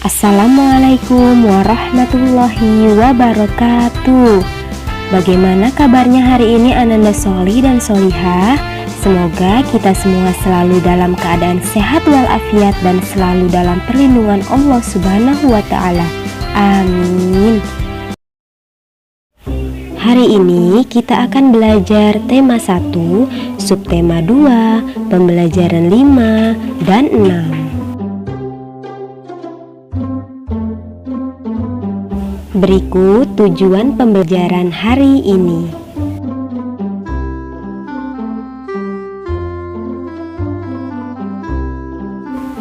Assalamualaikum warahmatullahi wabarakatuh. Bagaimana kabarnya hari ini Ananda Soli dan Solihah? Semoga kita semua selalu dalam keadaan sehat walafiat dan selalu dalam perlindungan Allah Subhanahu wa Ta'ala. Amin. Hari ini kita akan belajar tema 1, subtema 2, pembelajaran 5 dan 6. Berikut tujuan pembelajaran hari ini.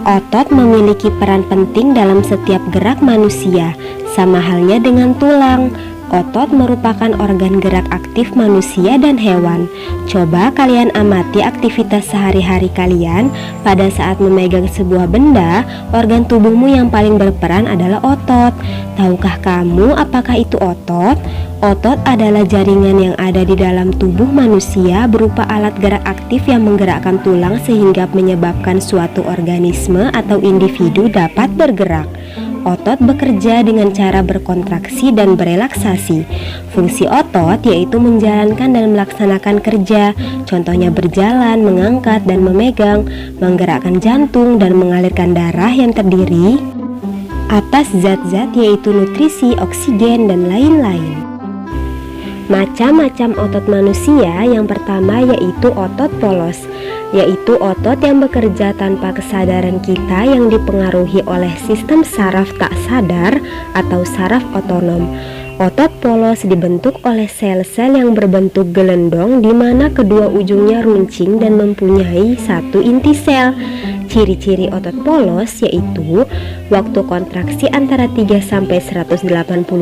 Otot memiliki peran penting dalam setiap gerak manusia, sama halnya dengan tulang. Otot merupakan organ gerak aktif manusia dan hewan. Coba kalian amati aktivitas sehari-hari kalian. Pada saat memegang sebuah benda, organ tubuhmu yang paling berperan adalah otot. Tahukah kamu apakah itu otot? Otot adalah jaringan yang ada di dalam tubuh manusia berupa alat gerak aktif yang menggerakkan tulang sehingga menyebabkan suatu organisme atau individu dapat bergerak. Otot bekerja dengan cara berkontraksi dan berelaksasi. Fungsi otot yaitu menjalankan dan melaksanakan kerja, contohnya berjalan, mengangkat dan memegang, menggerakkan jantung dan mengalirkan darah yang terdiri atas zat-zat yaitu nutrisi, oksigen, dan lain-lain. Macam-macam otot manusia. Yang pertama yaitu otot polos, yaitu otot yang bekerja tanpa kesadaran kita yang dipengaruhi oleh sistem saraf tak sadar atau saraf otonom. Otot polos dibentuk oleh sel-sel yang berbentuk gelendong di mana kedua ujungnya runcing dan mempunyai satu inti sel. Ciri-ciri otot polos yaitu waktu kontraksi antara 3-180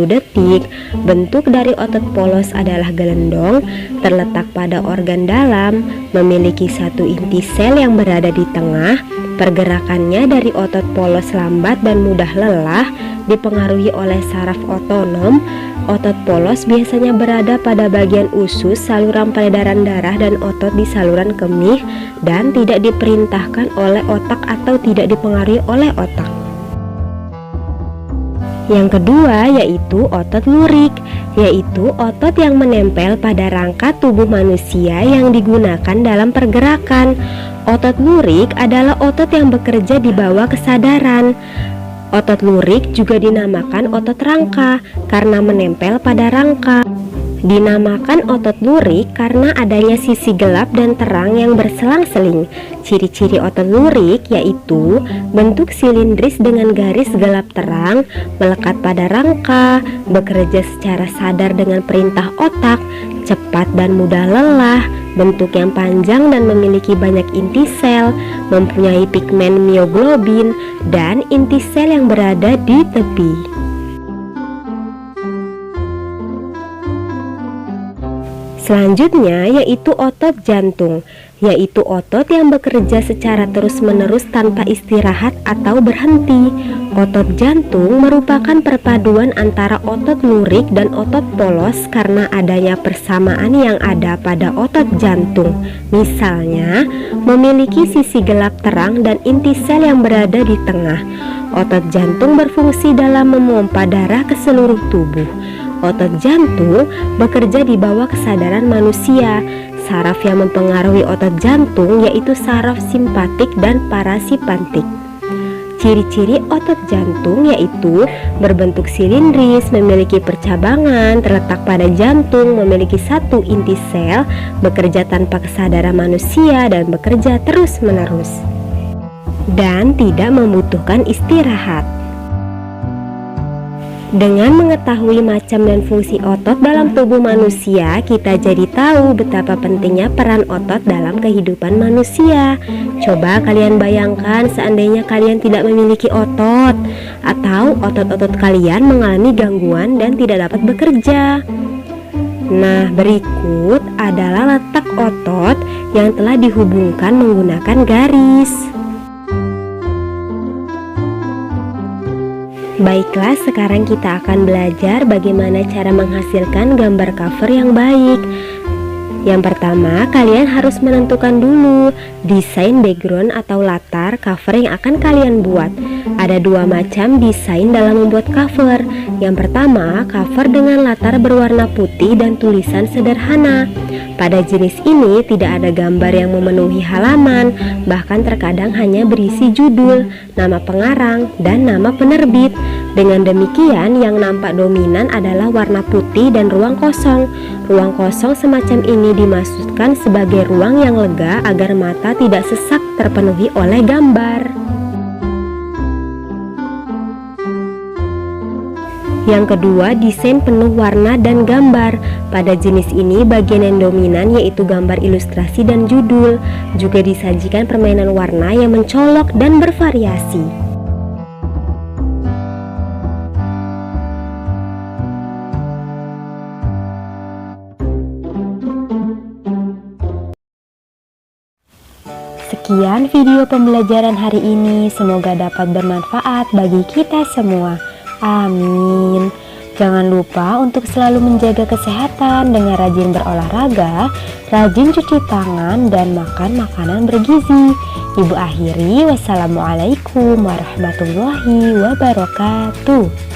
detik. Bentuk dari otot polos adalah gelendong, terletak pada organ dalam, memiliki satu inti sel yang berada di tengah. Pergerakannya dari otot polos lambat dan mudah lelah, dipengaruhi oleh saraf otonom. Otot polos biasanya berada pada bagian usus, saluran peredaran darah, dan otot di saluran kemih, dan tidak diperintahkan oleh otak atau tidak dipengaruhi oleh otak. Yang kedua yaitu otot lurik, yaitu otot yang menempel pada rangka tubuh manusia yang digunakan dalam pergerakan. Otot lurik adalah otot yang bekerja di bawah kesadaran. Otot lurik juga dinamakan otot rangka karena menempel pada rangka. Dinamakan otot lurik karena adanya sisi gelap dan terang yang berselang-seling. Ciri-ciri otot lurik yaitu bentuk silindris dengan garis gelap terang, melekat pada rangka, bekerja secara sadar dengan perintah otak, cepat dan mudah lelah, bentuk yang panjang dan memiliki banyak inti sel, mempunyai pigmen mioglobin, dan inti sel yang berada di tepi. Selanjutnya yaitu otot jantung, yaitu otot yang bekerja secara terus-menerus tanpa istirahat atau berhenti. Otot jantung merupakan perpaduan antara otot lurik dan otot polos karena adanya persamaan yang ada pada otot jantung. Misalnya, memiliki sisi gelap terang dan inti sel yang berada di tengah. Otot jantung berfungsi dalam memompa darah ke seluruh tubuh. Otot jantung bekerja di bawah kesadaran manusia. Saraf yang mempengaruhi otot jantung yaitu saraf simpatik dan parasimpatik. Ciri-ciri otot jantung yaitu berbentuk silindris, memiliki percabangan, terletak pada jantung, memiliki satu inti sel, bekerja tanpa kesadaran manusia dan bekerja terus-menerus, dan tidak membutuhkan istirahat. Dengan mengetahui macam dan fungsi otot dalam tubuh manusia, kita jadi tahu betapa pentingnya peran otot dalam kehidupan manusia. Coba kalian bayangkan seandainya kalian tidak memiliki otot, atau otot-otot kalian mengalami gangguan dan tidak dapat bekerja. Nah, berikut adalah letak otot yang telah dihubungkan menggunakan garis. Baiklah, sekarang kita akan belajar bagaimana cara menghasilkan gambar cover yang baik. Yang pertama, kalian harus menentukan dulu desain background atau latar cover yang akan kalian buat. Ada dua macam desain dalam membuat cover. Yang pertama, cover dengan latar berwarna putih dan tulisan sederhana. Pada jenis ini tidak ada gambar yang memenuhi halaman, bahkan terkadang hanya berisi judul, nama pengarang, dan nama penerbit. Dengan demikian, yang nampak dominan adalah warna putih dan ruang kosong. Ruang kosong semacam ini dimaksudkan sebagai ruang yang lega agar mata tidak sesak terpenuhi oleh gambar. Yang kedua, desain penuh warna dan gambar. Pada jenis ini, bagian yang dominan yaitu gambar ilustrasi dan judul. Juga disajikan permainan warna yang mencolok dan bervariasi. Sekian video pembelajaran hari ini, semoga dapat bermanfaat bagi kita semua. Amin. Jangan lupa untuk selalu menjaga kesehatan dengan rajin berolahraga, rajin cuci tangan, dan makan makanan bergizi. Ibu akhiri, wassalamualaikum warahmatullahi wabarakatuh.